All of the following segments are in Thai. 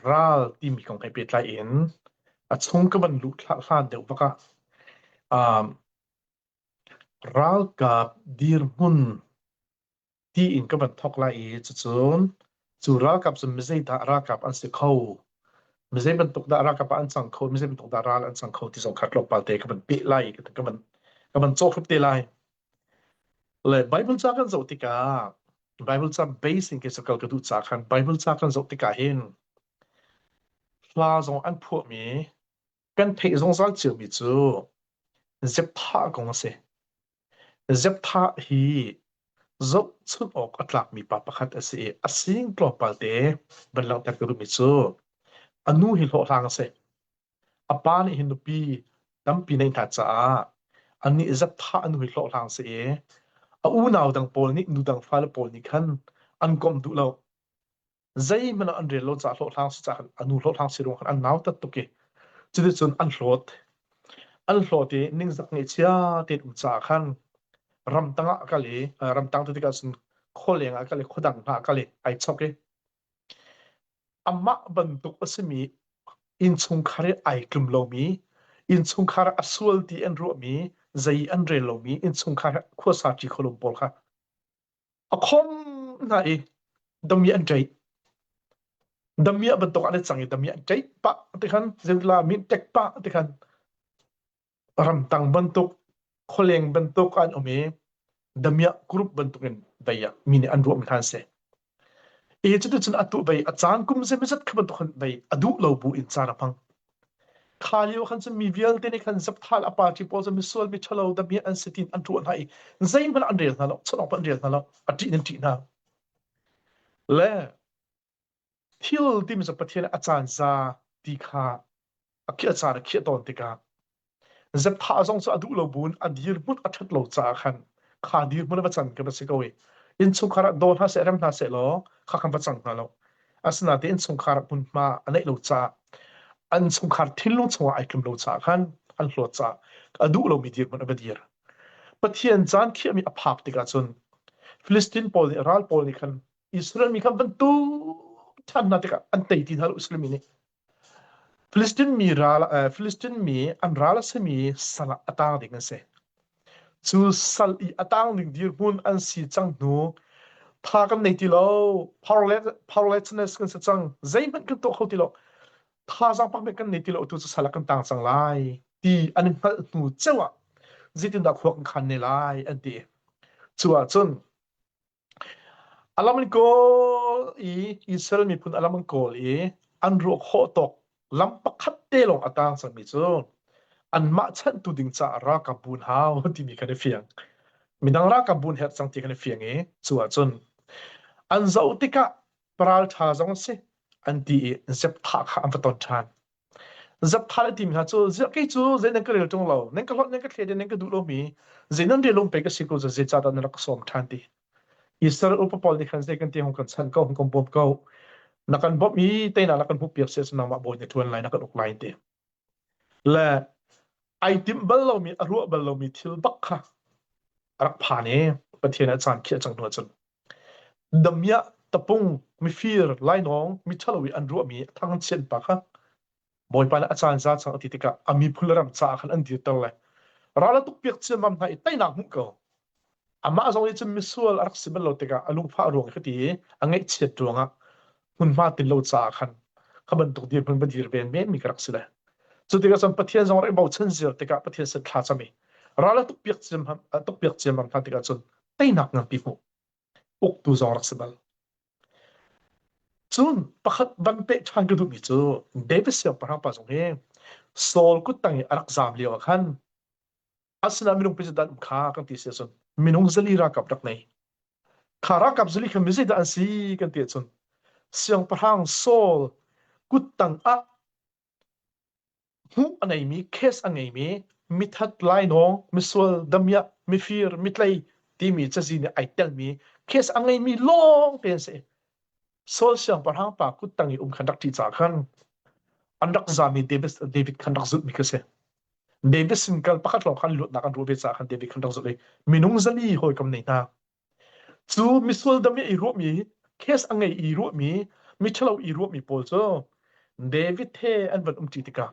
ral ti mi kong kai pet lai en a chung ka ban lu thlan deuh baka ral ka dir mun ti in ka ban thok lai chu chun chu ral kap zum mezei da ra kap an se kho mezei ban tok da ra kap an chang kho mezei ban tok da ral an chang kho ti zong khat lok pal te ka ban pe lai ka ban chok khup te lai le bible cha kan zo ti ka bible cha basic ke sakal ka du cha khan bible cha kan zo ti ka hen la zong an phu mi kan phei zong sal chiu mi chu zep tha kong se zep tha hi zo chut ok atlak mi pa pakhat ase asing global te ban lang tak ru mi chu anu hi lo hlang se apa ni hin pi tam pi nei tha cha ani zep tha anu hi lo hlang se a u naw dang pol ni nu dang fal pol ni khan an kom du lo zai mana an rel lo cha lo hlang cha anu lo hlang si rong an naw tat to ke chu de chun an hlot te ning zak nge chia te cha khan ram tanga ka le ram tang tu ka sun kholeng ka le khodang na ka le ai choke amma bantuk asmi in chung khare ai klum lo mi in chung khar asul ti en ro mi zai an re lo mi in chung khar khosa chi kholum pol kha akhom na e dami an jai damia bantuk ane changi damia jai pa te khan zela min tek pa te khan ram tang bantuk kholeng bantuk an ome damia group bantukin daya mini an ro mi khan se e chu chun atu bai achang kum se mesat khaban to khan bai adu lo bu in chara phang khaliu khan se mi vial te ne khan zap thal apa chi pol se mi sol mi chalo damia an sitin an tu an hai zain ban an rel na lo chon op an rel na lo ati nen ti na le thil ti mi sa pathian achan za ti kha akhia cha ra khia ton ti ka zap tha zong sa adu lo bun adir mut athat lo cha khan kha dir mun ba chan ka ba se ko we in chung khara don ha se ram na se lo kha kham ba chang na lo asna te in chung khara pun ma anai lo cha an chung khar thil lo chwa ai kum lo cha khan an hlo cha adu lo mi dir mun ba dir pathian chan khia mi aphak ti ka chun Philistine pol ral pol ni khan Israel mi khan ban tu than na te ka an tei ti hal Muslim ni Philistine mi an rala se mi sala ata ding se chu sal I atang ning dir mun an si chang nu tha kan nei ti lo powerlessness kan sa chang zai man kan to khoti lo tha jang pak me kan nei ti lo tu sala kan tang chang lai ti an hal tu chawa zitin da khok khan ne lai an ti chuwa chun alaman ko Israel mi pun alaman ko an ro kho tok lam pakhat te long atang sang mi chu an ma chan tu ding cha ra ka bun haw ti mi kan fiang midang ra ka bun het sang ti kan fiang chuwa chun an zau tika pral tha jong se an ti zep tha kha am ton than zep tha ti mi ha chu zep ke chu zen ka rel tong lo nen ka lot nen ka khle nen ka du lo mi zenan de long pe ka sikul ze cha da na ka som than ti Israel upapol ni khan se kan ti hong kan chan ko hong kom bom ko nakan bom mi te na nakan hu piak se na ma boy ne tuan lai nakan ok lai te la ai tim bal lo mi aru bal lo mi thil bak kha arak phane pathian chan khia chang no chun damya tapung mi fir lai nong mi thalawi an ru mi thang chen pa kha boy pa na achan za chang atitika ami phularam cha khan an dir tal la rala tuk piak chen mam nai tai nak mu ko ama zong ye chum misual arak sibal lo teka alung pha rong khati angai chet ronga hun ma tin lo cha khan khaban tuk dir phang badir ben men mi karak sila chu teka sam pathian zong rai bau chen zir teka pathian se thla chami rala tuk piak chem mam tha teka chun tai nak ngam pi mu uk tu zong rak sibal chun pakhat ban pe thang ka du mi chu David se parang pa zong he sol ku tang arak zam liwa khan asna minung president kha kan ti se chun minung zali ra kap rak nei khara kap zali kham mi da si kan ti chun siang parang sol kutang a hu anai mi case angai mi mithat lai nong misol damya mi fir mitlai ti mi chazi ne ai tel mi case angai mi long pen se sol siang parang pa kutang I khandak ti cha khan andak zami David khandak zut mi ka se David sinkal pakhat lo khan lut na kan rube cha khan David khan dang zole minung zali hoi kam nei na chu misol dami I ro mi case angai I ro mi มิทะเลาอีรัวมีโปลโซเดวิดเทอันวันจิติกา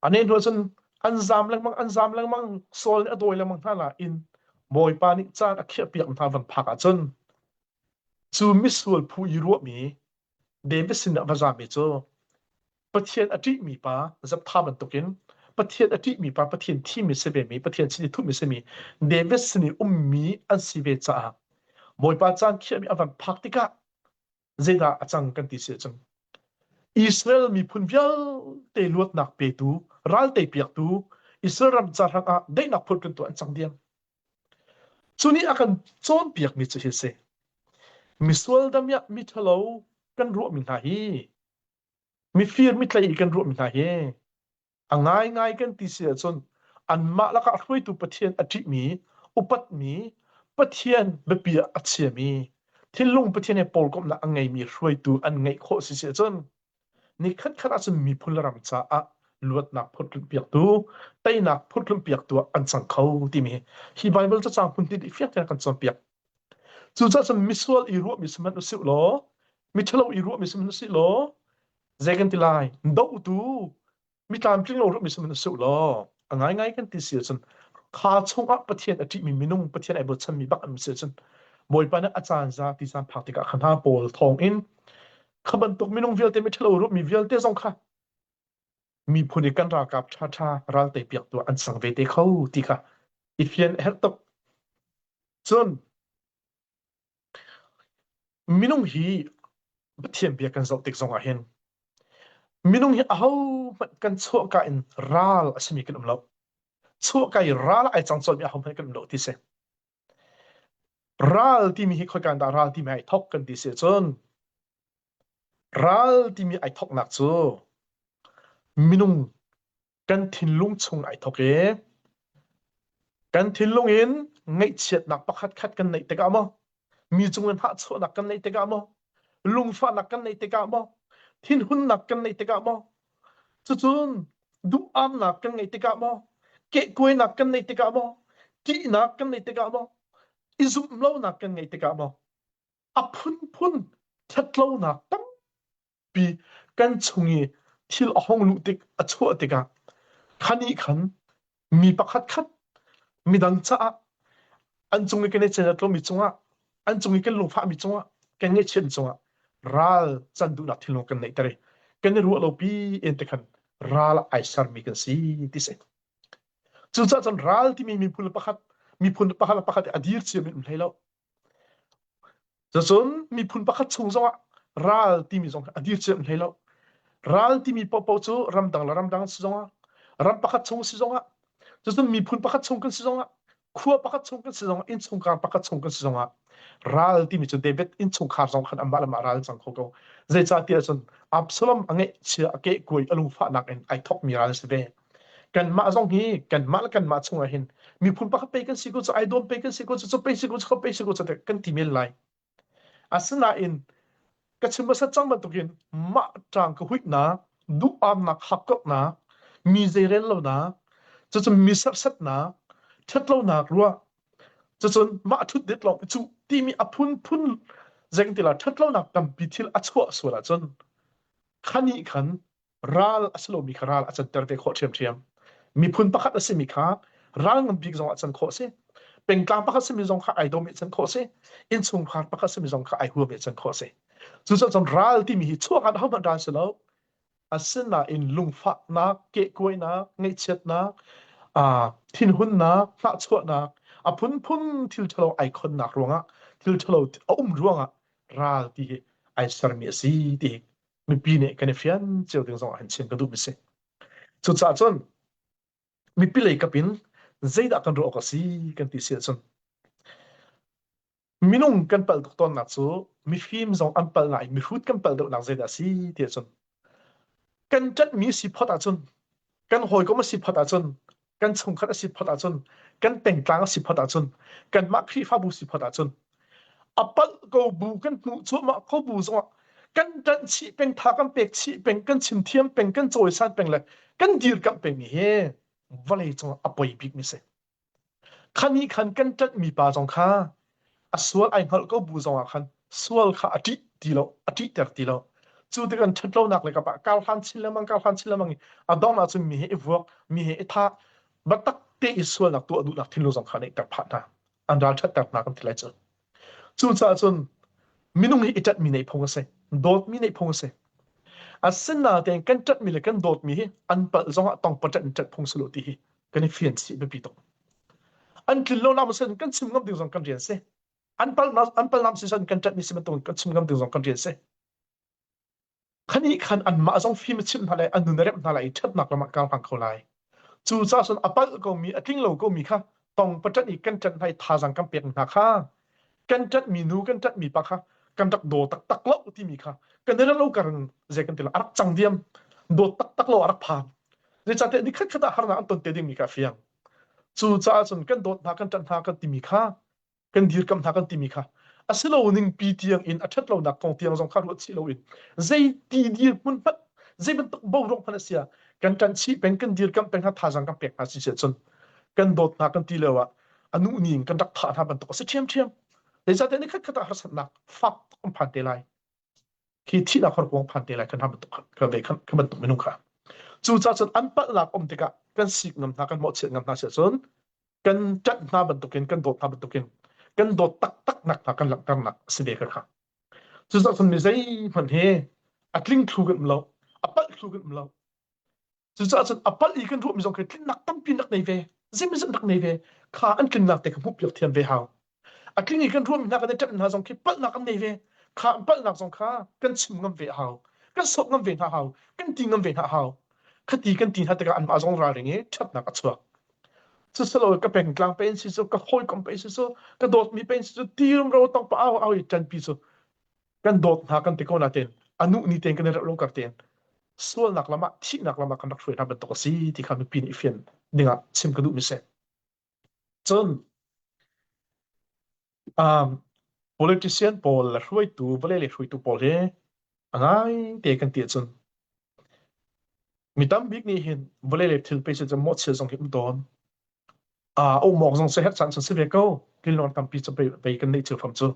อันนี้ดูจนอันซามลังมังโซลอดอยลังมังท่าละอินมอยปานิจานอเขียเปียกท่าวันพักจนจูมิสวลผู้อีรัวมีเดวิดสินวาจามิโซประเทศอดีมีปาจับท่ามันตกินประเทศอดีมีปาประเทศที่มีเสเบมีประเทศที่ทุมีเสมีเดวิดสินมีอันสิเวจ้ามอยปาจานเขียมีอวันพักติกาเจดาอาจังกันติเสียจังอิสราเอลมีพุนเวียลเตลวดนักเปตูรัลเตเปียกตูอิสราเอลรำจารังอาได้นักพูดกันตัวอันจังเดียงส่วนนี้อาการโจนเปียกมีจะเห็นเสมีส่วนดำยะมีทะเลากันรัวมินหาฮีมีฟีร์มีทะเลกันรัวมินหาฮีอังง่ายกันติเสียจนอันมาละก็ช่วยตัวประเทศอธิมีอุปัตมีประเทศเบียอัจฉริมีที่ลุงประเทศในปอลก็น่ะอังไงมีช่วยตัวอันไงโคเสียจนนี่คัดอาจจะมีพลรำจ้าลวดนักพูดเปียกตัวไต้นักพูดเปียกตัวอันสังเขาที่มีฮีไบเบิลจะจางพูดที่เฟียกกันจนเปียกจู่จะมิสวลอีรัวมิสมันนุสิโลมิทะเลอีรัวมิสมันนุสิโลเจกันติไลดูตูมิตามจริงเรามิสมันนุสิโลง่ายกันที่เสียจนขาชงประเทศอธิมีมินุงประเทศไอ้บทฉันมีบักอันเสียจนมวยปานอาจารย์จากที่สามพักติกาขันห้าโปลทองอินขบันตกมินุงเวียลเตมิทะเลรูมีเวียลเตซงค่ะมีผู้ในกันรากับชารัลเตเปียกตัวอันสังเวเตเขาติค่ะอีเฟียนเฮตกจนมินุงฮีบัดเทียมเปียกันสติกซงอาเห็นมินุงฮีเอามันกันชั่วกันรัลสมีกันลบชั่วกันรัลไอจังสนมีเอามันกันลบที่เสรัลที่มีคอยการดารัลที่มีไอทอกกันที่เสจนรัลที่มีไอทอกหนักจูมินุงกันทินลุงชงไอทอกกันทินลุงอินไงเฉียดหนักปักคัดกันในเตกามอมีจงเงินหักโซหนักกันในเตกามอลุงฟ้าหนักกันในเตกามอทินหุ่นหนักกันในเตกามอจุนดูอามหนักกันในเตกามอเกะกวยหนักกันในเตกามอจีหนักกันในเตกามออิซุมเล่าหนักกันในเตกามออพุนทัดเล่าหนักตั้งปีกันชงที่ห้องลุติกอชั่วติกาขันอีขันมีปักคัดมีดังจ้าอันจงกันในเจนตัวมีจงอ่ะอันจงกันลงฟ้ามีจงอ่ะกันเงี้ยเช่นจงอ่ะรัลจันดูนักที่ลงกันในแต่กันรู้เราปีเอ็นติกันรัลไอซาร์มีกันสิที่เสจู่จันรัลที่มีพูนปักคัดมีพูนปักคัดอดีตเสียมีอะไรแล้วจนมีพูนปักคัดชงจงอ่ะรัลที่มีจงอดีตเสียมีอะไรแล้วรัลที่มีปอจูรำดังสิจงอ่ะรำปักคัดชงสิจงอ่ะจนมีพูนปักคัดชงกันสิจงอ่ะขัวปักคัดชงกันสิจงอ่ะอินชงการปักคัดชงกันสิจงอ่ะรัลที่มีจนเดวิดอินชงคาร์จงขันอัมบาลมารัลจังโคโกเจจ่าที่จนอับซาลอมอังเงเชียเกะกุยอลุงฟ้านักเอ็นไอท็อกมีรัลสิเบกันมาจงฮีกันมาชงอ่ะเห็นมีพูนปักคัดไปกันสิกุจะไอโดนไปกันสิกุจะไปสิกุจะเขาไปสิกุจะแต่กันที่เมลไลอาสนาอินก็ชิมมาสัจจังมันตุกินมาจังก็หุยนะดูอามนักฮักกนะมีเจเรลแล้วนะจะมีสัตนะชัดแล้วนักรัวจะมาทุดเด็ดลองจูที่มีอพุนเจงติลาชัดแล้วนักกันพิธีอัศวะสวรรค์ขันนี้ขันรัลอัศโลมิคารัลอาจารย์เตอร์เตโคเทียมมีพุนประคัดอัศมิคารัลมันบิกจงอาจารย์โคเซเป็นกลางประคัดสมิจงข้าไอโดมิจันโคเซอินสุงคาร์ประคัดสมิจงข้าไอหัวมิจันโคเซจู่จันรัลที่มีชั่วกันเขามันรันเสแล้วอาศัยน่ะอินลุงฟ้านักเกะกวยนักไงเช็ดนักทินหุ่นนักนักชั่วนักพุนทิลทะเลไอคอนนักรวงทิลทะเลรวงรัลที่ไอสารมีสีที่มีปีนี้กันเฟียนเจ้าถึงสองหันเช่นกันดูมิเสจู่จันมีปีเลยกับปินใจดักกันรู้ก็สิกันที่เสียจนมินุ่งกันเปิดตอนนัดสู้มีฟิล์มสองอันเปิดไหนมีฟุตกันเปิดตัวนักใจดักสิเดียจนกันจัดมีสิพอตาจนกันหอยก็มาสิพอตาจนกันชงคัดสิพอตาจนกันแต่งกลางสิพอตาจนกันมักขี้ฟ้าบูสิพอตาจนอัปเปิลก็บูกันหนูชั่วมาเขาบูสว่ากันจัดชีเป็นทากันเป็กชีเป็นกันชิมเทียมเป็นกันโจยสัตเป็นเลยกันดีร์กันเป็นเฮ่วันเลยจงอัปไปบิ๊กมิเสขันนี้ขันกันจัดมีปาจงข้าสวลไอหัลก็บูจงขันสวลข้าอธิ ตีโลอติเตอร์ตีโลจูดกันชัดโลนักเลยกับกาลฮันชิลมังอดองน่าจะมีเอฟวกมีเอท่าบัตักเตอิสวนักตัวดูนักทิ้งโลสังขารในตักพัดนะอันดับชัดตักนักกันที่ไรจูจ้าจนมินุงอิจัดมีในพงเสโดดมีในพงเสอาศัยนาเต็งกันจัดมีเลยกันโดดมีอันเปิดจงต้องประจันจัดพงสลุตีกันเฟียนสิเบปีโตอันที่โลน้ำเส้นกันซิมงำดึงสองกันเรียนเสอันเปิลน้ำสิสันกันจัดมีสิมันตรงกันซิมงำดึงสองกันเรียนเสขันนี้ขันอันมาจงฟิล์มชิมอะไรอันนุนเร็บอะไรชัดหนักละมักกลางพังเขาไลจู่จ้าส่วนอัปลก็มีทิ้งโลก็มีค่ะต้องประจันอีกกันจัดให้ทาสังกันเปียกหนักค่ะกันจัดมีนูกันจัดมีปะค่ะกันตักโดตักโลที่มีค่ะกันเดินโลกันเจกันติละอารักจังเดียมโดตักโลอารักพามเดี๋ยวจะเด็กขัดหาหน้าอันต้นเตดิ้งมีกาเฟียงจู่จ้าส่วนกันโดหากันจัดหากันที่มีค่ะกันดีกันหากันที่มีค่ะอาศัยเราหนึ่งปีเตียงอินอาชัดเราหนักกองเตียงสองข้าวที่เราอินใจตีดีมันพัดใจมันตกบ่าวร้องพันเสียกันจันชีเป็นกันดีกันเป็นหาทาสังกันเปียกมาสิเสียจนกันโดหากันที่เลวะอนุนิ่งกันรักฐานหาบันตกสิเทียมเดี๋ยวจะเด็กขัดหาสันนักฟักกันผ่านเตลัยคิดที่นักขรบวงผ่านเตลัยกันทำบันตกกันเวกันบันตกไม่นุ่งค่ะจู่จ้าจนอันปัดหลักเด็กกันสิกนำหากันหมดเสียงนำหาเสียจนกันจัดหาบันตกกันโดดหาบันตกกันโดดตักหนักกันหลักกันหนักเสียค่ะจู่จ้าจนมีใจมันเฮอัดลิงครูกันเราอัปปัดครูกันเราจู่จ้าจนอัปปัดอีกันรู้มีสองคนที่หนักตั้งปีนักในเวจะไม่ใช่นักในเวข้าอันกินหนักแต่กับผู้เปลี่ยนเทียนเวหาวอัดลิงอีกันรู้มีนักกันจัดหาสองคนปัดหนักกันในเวข้าปัดหนักสองข้ากันชิมกันเวหาวกันสอบกันเวหาวกันตีกันเวหาวคดีกันตีหาแต่กันอันมาสองรายอย่างเงี้ยชัดหนักชัวสุดสโลก็เป็นกลางเป็นสิสุก็ค่อยกันไปสิสุก็โดดมีเป็นสิสุทีมเราต้องไปเอาอีกจันปีสุกันโดดหากันติโกนาเตนอนุนี่เตนกันเรื่องกันเตนส่วนนักละมาที่นักละมากันนักช่วยทำเป็นตัวสีที่เขามีปีนี้เฟียนนี่อ่ะชิมกระดูกมิเศษจนpolitician พอลช่วยตัวบริเลช่วยตัวพอเลยอะไรเตะกันเตียจนมีตั้มบิ๊กนี่เห็นบริเลถึงไปจะหมดเสียสองเข็มโดนโอ้หมอกสองเสียสันสันสิบเอ็ดก็กินนอนตั้มปีจะไปกันในเชือกฝั่งจู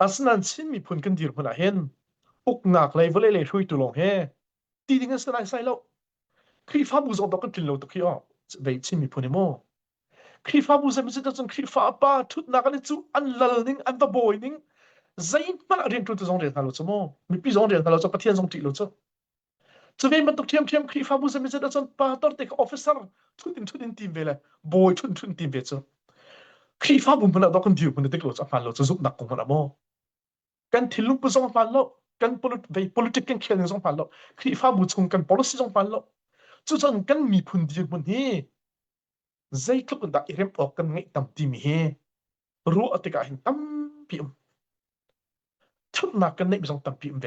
อาศัยนั้นชินมีผลกันดีหรือเปล่าเห็นอุกหนักเลยบริเลช่วยตัวลงเฮตีดิ้งกันสลายใส่แล้วครีฟ้าบุษองตกันกินเราตัวขี้อ่ะไปชินมีผลเอโมครีฟ้าบุษไม่ใช่จนครีฟ้าป้าทุดนักเลยจูอันลัลนิ่งอันตะบอยนิ่งใจมันเรียนตัวจงเรียนฮัลโหลจูโมมีปีจงเรียนฮัลโหลจูปะเทียนจงตีโลจูจะเป็นมันตุกเทียมครีฟ้าบุษไม่ใช่จนป้าตอร์เทคออฟฟิเซอร์ทุดินทีมเวลบอยทุนทีมเวจูครีฟ้าบุษมันเอากันดิวมันเด็กโลจูฮัลโหลจูซุกนักของมันอะโมกันทิลุงปุจงฮัลโหลกันpolitikกันเขียนจงฮัลโหลครีฟ้าบุษกัน policy จงฮัลโหลจู่จนกันมีผลดีมันเฮใจทุกคนได้เริ่มออกกันไงตั้มทีมีเฮรู้อัตกาเห็นตั้มพิมชุดนักกันในไม่ต้องตั้มพิมเว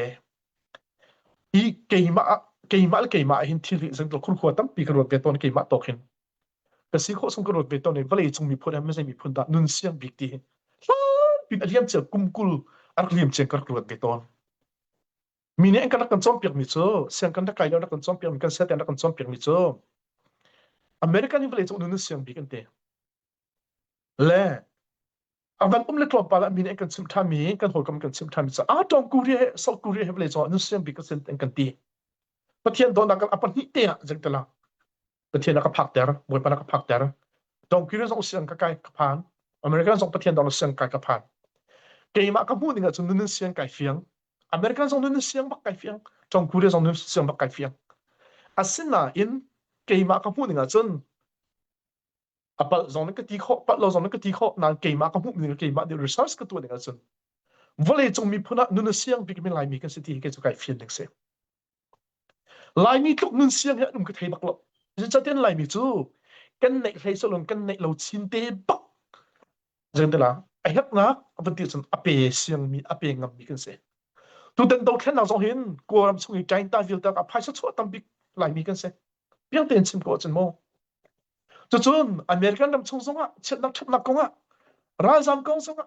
อีเกย์มาเห็นที่สังตัวคุณขวดตั้มปีกระโดดเบตอนเกย์มาตกเห็นแต่สิ่งที่สงกระโดดเบตอนเนี่ยวันนี้จงมีผลไม่ใช่มีผลด่านุนเสียงบิ๊กดีปีนเลียมเจอกุมกุลอักเลียมเจอกระโดดเบตอนมีเนี่ยกันนักกันจอมเปียกมิโซเสียงกันนักไก่แล้วนักกันจอมเปียกมีกันเสียแต่นักกันจอมเปียกมิโซอเมริกันนี่วันนี้จงนุนเสียงบิ๊กกันเตะและอันนั้นเล็กลงไปแล้วมีเนี่ยกันซิมทามีกันหัวกันซิมทามีจะจงกูเรียสกูเรียวันนี้จงนุนเสียงบิ๊กกันเสียงกันตีประเทศโดนนักอัปนิเตะจังตละประเทศนักพักเตอร์บวยปนักพักเตอร์จงกูเรียส่งเสียงกับพานอเมริกันส่งประเทศโดนเสียงกับพานเกย์มากับพูดนี่ก็จงนุนเสียงกับเฟียงอเมริกันส่งนุนเสียงบักกับเฟียงจงกูเรียส่งนุนเสียงบักกับเฟียงอาศัยน่ะอินเกย์มากับพูดนี่ก็จนปัจจุบันก็ที่เขาปัจจุบันก็ที่เขานั่งเกย์มากับพูดนี่ก็เกย์มาเดี๋ยวรีเสิร์ชก็ตัวนี่ก็จนวันนี้จงมีพูดนุนเสียงบิ๊กเป็นลายมีกันสิที่เกี่ยวกับเฟียงนึกเสียลายมีทุกนุนเสียงเนี่ยนุ่มก็เทบักหรอกจะเต้นลายมีจูกันในใครสลงกันในเราชินเตบักจังเดล่ะไอ้ฮักนักวันที่จนอเปเสียงมีอเปงมีกันเสียตัวเต้นตัวแค่เราสองเห็นกลัวเราส่งใจตาวิลตากับพายชัดชัวตั้มบิ๊กลายมีกันเสียเพียงเต้นชิมก็จนโมจนอเมริกันนำชงสงะเช็ดนักกงะราชามกงสงะ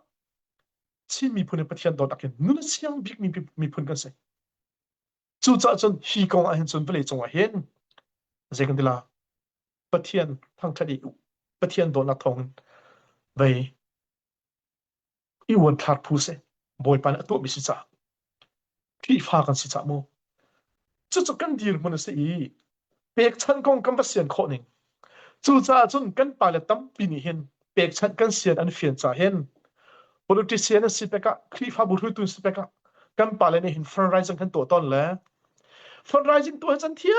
ชินมีพูนในประเทศโดนตักเห็นนุนเสียงบิ๊กมีพูนกันเสียจู่จ้าจนฮีกงอาเห็นจนไปเลยจงอาเห็นเจกันดีละประเทศทั้งชาติประเทศโดนนักทองไปอีวันขาดผู้เสบอยปานตัวมิสิจ้า ที่ฟ้ากันสิจะโมจุกันดีร์มันสิเปกชันกองกันมาเสียนโคนึงจู่จ้าจนกันปาเลตั้มปีนี้เห็นเปกชันกันเสียนอันเฟียนจ้าเห็น politician สิเปกะครีฟ้าบุรุษตุนสิเปกะกันปาเลเนี่ยเห็น fundraising กันตัวต้นแล้ว fundraising ตัวจันเที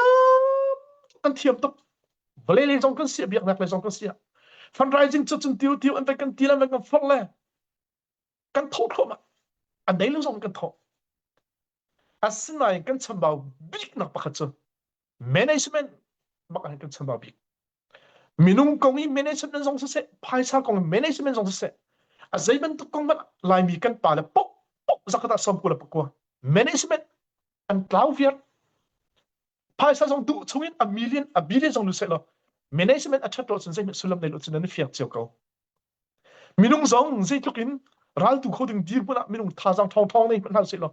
ยมตบเวลาเลยจงกันเสียเบียกนักเลยจงกันเสีย fundraising จุดจนติวอันไปกันตีแล้วมันกันฟังเลยกันโทษเขามาอันไหนเราจงกันโทษอัศนัยกันชมบ่าวบิ๊กนักปะคัจ management บักอันกันชมบ่าวบิ๊กมินุงกงอี management จงเสียภายซากง management จงเสียอาศัยมันตุกงมันลายมีกันป่าเลยป๊อกสักกระสมกุลปะกัว management อันกล่าวเวียร์ภายซาจงดูชวินa billion จงรู้เสร็จแล้ว management อัจฉริยะจนใจมันสุลมในรถจนนั้นเฟียงเจียวเขามินุงจงใจทุกินรัลตุเขาถึงดีร์ปุ่นมินุงท่าจังทองนี่มันน่าเสร็จแล้ว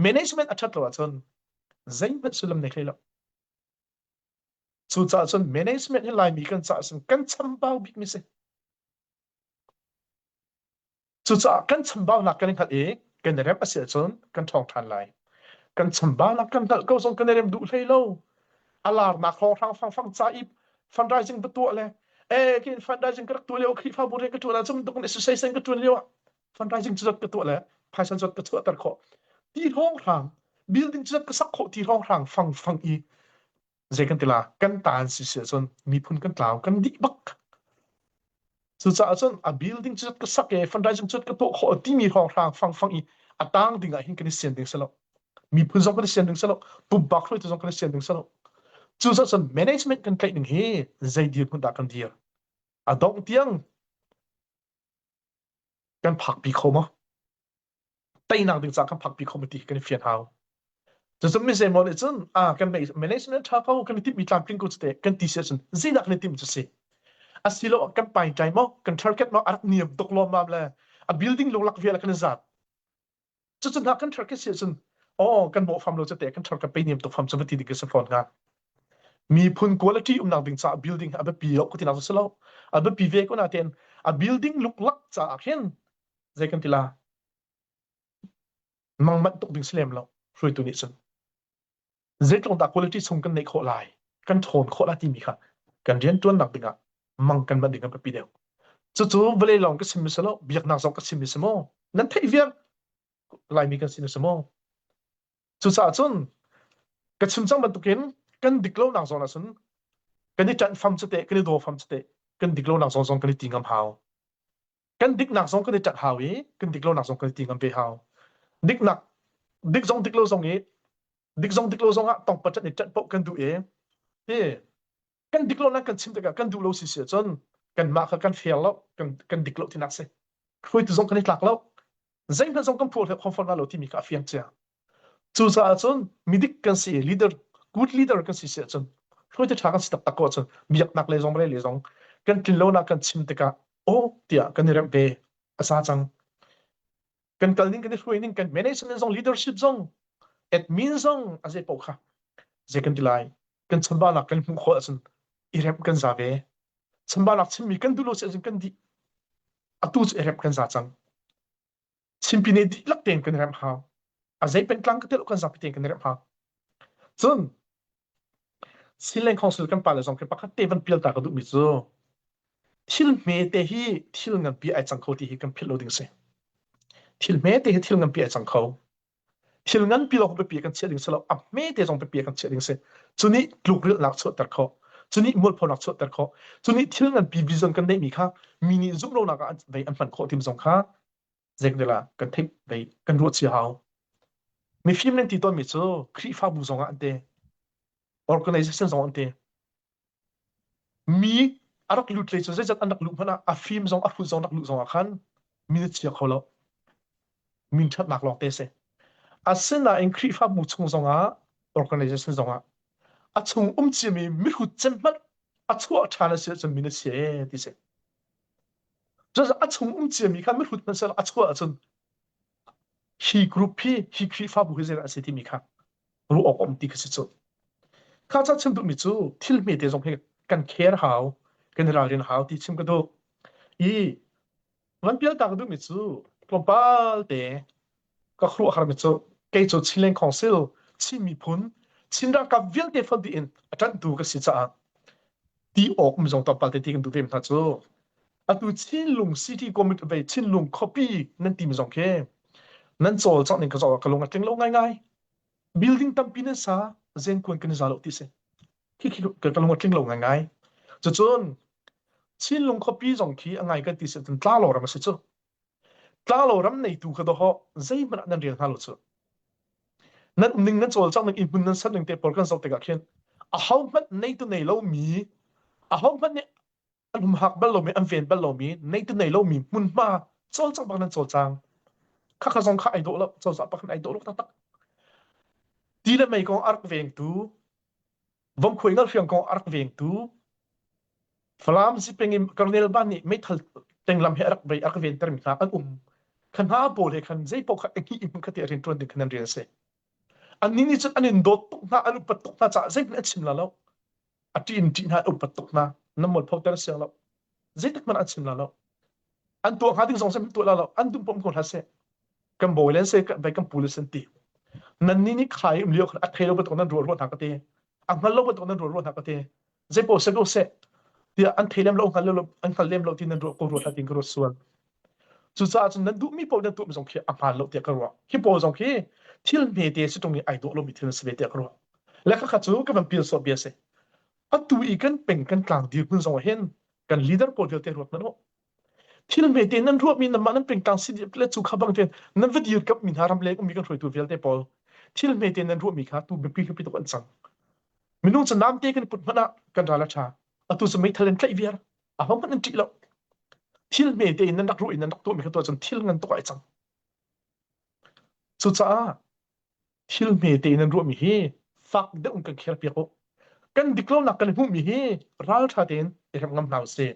management อัจฉริยะจนใจมันสุลมในใครแล้วสุดท้ายจน management นี่ลายมีกันจ่าจนกันชมบ่าวบิ๊กมิเสสุดท้ายกันชมบ่าวนักกันขัดเองกันเริ่มอาศัยจนกันทองทันลายกันชมบ่าวนักกันก็จงกันเริ่มดูเลยแล้วอาลาร์นักลองทางฟังใจอีfundraising ประตูเลยกิน fundraising กระตัวเลี้ยวคลิปฟ้าบุรีกระตัวแล้วจำต้อง exercise กระตัวเลี้ยว fundraising จุดกระตัวเลยภายในจุดกระตัวตัดข้อที่ห้องทาง building จุดกระสักข้อที่ห้องทางฟังอีใจกันตีละกันตานสิเสียจนมีพุ่นกันกล่าวกันดิบักสุดท้ายจนbuilding จุดกระสักfundraising จุดกระตัวข้อที่มีห้องทางฟังอีตั้งดิ่งหินกันเสียนดิ่งสลบมีพุ่นจงกันเสียนดิ่งสลบปุ่มบักเลยจงกันเสียนดิ่งสลบจู่ๆจน management กันใกล้หนึ่งเฮใจดีพุ่นดักกันเดียร์ดองเตียงกันผักปีเขามั้งแต่นางดึงจากกันผักปีเขาไม่ตีกันเฟียนเฮาจะไม่ใช่หมดเลยจนกัน management ท้าเขากันที่มีตามพลิงกูจะเตะกันตีเสียจนใจดักเลยที่มันจะเสียสิโลกันไปใจมั้งกัน target มั้งอันนี้ตกลงมาเลยbuilding ลงหลักเวียแล้วกันจัดจนนักกัน target เสียจนกันบอกฟาร์มเราจะเตะกัน target ไปเนี่ยตกฟาร์มจะไม่ตีดีกันสักคนกันมีพุ่น quality นางดึงจาก building ปีก็ที่น่าสนใจปีเวก็น่าเต้นbuilding ลุกลักจากเห็นใจกันทีละมันตกดึงเสลมแล้วช่วยตัวนี้สิใจตรงตา quality ส่งกันในโคลายกันโทนโคลาที่มีค่ะกันเรียนตัวนางดึงมันกันดึงกันไปปีเดียวจู่ๆเวลาลองก็สิมิสแล้วเบียกนางสองก็สิมิสมั้งนั่นที่เวียนลายมีกันสิมิสมั้งจู่ๆจนก็ชิมจังมันตุกินกันดิกโลนางสองนั่นสิกันดิจันฟัมสเตกันดิโดฟัมสเตกันดิกโลนางสองกันดิติงกัมฮาวกันดิกนางสองกันดิจัดฮาวีกันดิกโลนางสองกันดิติงกัมเปฮาวดิกจงดิกโลสองดิกโลสองต้องปัจจัยจัดปกกันดูกันดิกโลนั่นกันชิมแต่กันดูโลสิเสียจนกันมากันเฟียแล้วกันดิกโลที่นักเสียคุยตัวสองกันดิหลักแล้วใจมันสองกันพูดให้ความฝันเราที่มีกาเฟียงเจ้าจู่ๆจนมีดิกกันเสีย leader good leader กันสิเสียจนช่วยจะทำกันสิตักตะโกนจนมีนักเลยจงไม่เลยจงกันกินโลนักกันชิมแต่กันเดี๋ยวกันเริ่มเบะอาซาจังกันกันนิ่งกันช่วยนิ่งกัน management จง leadership จง admin จงอาเจ็บปวดค่ะเจกันที่ไรกันฉันบ้านนักกันมุ่งขวดจนอีเริ่มกันซาเบะฉันบ้านนักชิมมีกันดูโลเสียจนกันดีตู้จะเริ่มกันซาจังชิมปีนี้ดีลักเต็งกันเริ่มหาอาเจ็บเป็นกลางกันเตลุกันซาเต็งกันเริ่มหาจนสิเลนของสิลกันปาเลยสองกันปะคัดเตวันเปียลตากระดูกมิโซทิลเมเตฮีทิลงันปีไอจังเขาที่กันพิลโลดิ้งเซทิลเมเตฮีทิลงันปีไอจังเขาทิลงันปีเราไปเปียกันเชียดิ้งเซแล้วเมเตจงไปเปียกันเชียดิ้งเซจุนี้ลูกเรื่องหลักสุดตัดเขาจุนี้มัวพอหลักสุดตัดเขาจุนี้ทิลงันปีวิจารณ์กันได้มีค่ะมินิซุปโลนักไปอันฝันเขาทีมสองค่ะเจกเดล่ากันทิพไปกันรู้เสียเขามีฟิล์มเล่นที่ต้นมิโซครีฟ้าบุษงอันเดorganization สองอันเดมีอารักลุดเลยจะได้จัดอันดักลุดพนะฟิล์มสองฟุตสองนักลุดสองขันมีเสียเขาแล้วมีชัดหนักหลอกเตะเสเส้นน่ะเองครีฟ้าบุษงสองorganization สองชงจีมีหุ่นเจมันชัวชาเสียจะมีเสียดิเสจะชงจีมีค่ะมีหุ่นมันเสียชัวจนฮีกรุ๊ปพี่ฮีครีฟ้าบุษเสียเสียที่มีค่ะรู้ออกตีก็สิจุดข้าจะชิมดูมิจูที่มีเดียงเพกันแคร์หาวกันรายเรียนหาวที่ชิมกันดูวันเปียตากดูมิจูกลมปาลเตะก็ครัวขารมิจู cái chỗ chi lên council chi mi phun chin ra ka vil te fal di in atan tu ka si cha ti ok mi jong ta pal te ti kan tu tem tha chu atu chin lung city committee ve chin lung copy nan ti mi jong ke nan chol chang ning ka zo ka lung ateng lo ngai ngai building tam pin sa zen kun kan za lo ti se ki ka lung ateng lo ngai ngai chu chun chin lung copy jong ki angai ka ti se tan tla lo ra ma se chu tla lo ram nei tu ka do ho zai man nan riang ha lo chu nan ning nan chol chang ning in pun nan san ning te por kan zo te ka khen a how mat nei tu nei lo mi a how mat ne anum hak bal lo mi an ven bal lo mi nei tu nei lo mi mun ma chol chang bang nan chol chang kha kha zong kha ai do lo chol sa pa kan ai do lo ta ta ti le mai kong ark veng tu vom khoi ngal fiang kong ark veng tu flam si pengim colonel ban ni mai thal teng lam he ark bai ark ven ter mi kha an khan ha bol he khan zai po kha ki im kha te rin tron din khan rian se an ni chat anin dot tok na anu pat tok na cha zai na chim la lo atin tin ha pat tok na namol phok ter se lo zai tak man a chim la lo an tu ha ding song sem tu la lo an dum pom kon ha se kam bol len se bai kam police an ti nan ni khai im lio khan a thelo pat on ro ro ta ka te ang ngal lo pat on ro ro ta ka te zai po se go se ti an thelem lo ngal lo an khalem lo tin ro ko ro ta tin ro suan chu cha chun nan du mi po nan tu mi song khi a phan lo te ka ro hi po song khi thil me te se tong ni ai do lo mi thil se te ka ro la kha kha chu ka ban pil so bia se a tu I kan peng kan tlang dir kun song hen kan leader po te ro na no thil me te nan ro mi na man peng tang si le chu kha bang te nan video kap min haram le mi kan roi tu vel te pol thil me te nan ro mi kha tu be pi pi to kan chang minung cha nam te kan put mana kan ra la cha a tu se mai thalen tlai viar a hom kan ti lo thil me te nan dak ro in nan dak tu mi kha to chan thil ngan to ai chang chu cha thil me te nan ro mi hi fak de un kan kher pi ko kan diklo nak kan hu mi hi ral tha ten e ngam nau se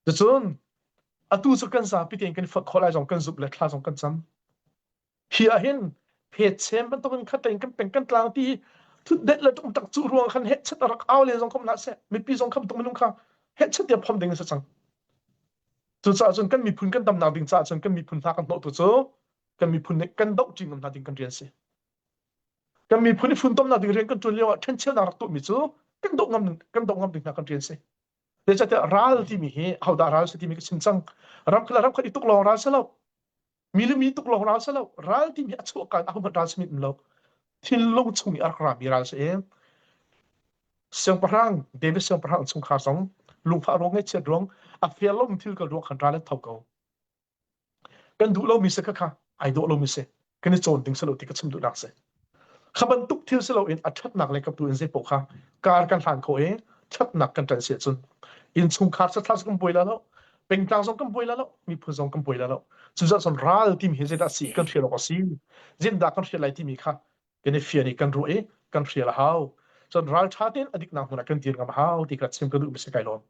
de chun atu chu kan sa pi ten kan fak kholai jong kan zup le thla jong kan cham hi a hin phe chem ban to kan kha ten kan peng kan tlang ti thu det la tung tak chu ruang khan het chat rak aw le jong kom na se mi pi jong kham tung minung kha het chat ya phom ding sa chang chu cha chun kan mi phun kan tam na ding cha chun kan mi phun tha kan no tu chu kan mi phun ne kan dau jing ngam na ding kan rian se kan mi phun phun tom na ding rian kan tu lewa then chel na rak tu mi chu kan dau ngam ding na kan rian se de cha te ral ti mi he how da ral se ti mi ka chin chang ram khadi tuk long ral se lo mi tuk long ral se lo ral ti mi achu ka a ral se mi lo thin long chung ar khra mi ral se siang parang David siang parang chung kha song lung pha rong nge chet rong a fial lo thil ka ro khan ral thau ko kan du lo mi se kha ai do lo mi se kan chon ting se lo ti ka chim du nak se khaban tuk thil se lo in a that nak le ka tu in se po kha kar kan hlan ko that nak kan tan se chun in chung kha sa thlas kan boila lo peng tang song kan boila lo mi phu song kan boila lo chu za son ral ti mi he se da si kan thil ko si jin da kan thil lai ti mi kha kan fiani kan ro kan thil hau son ral thatin adik na huna kan tir ngam hau ti ka chim ka du mi se kai lon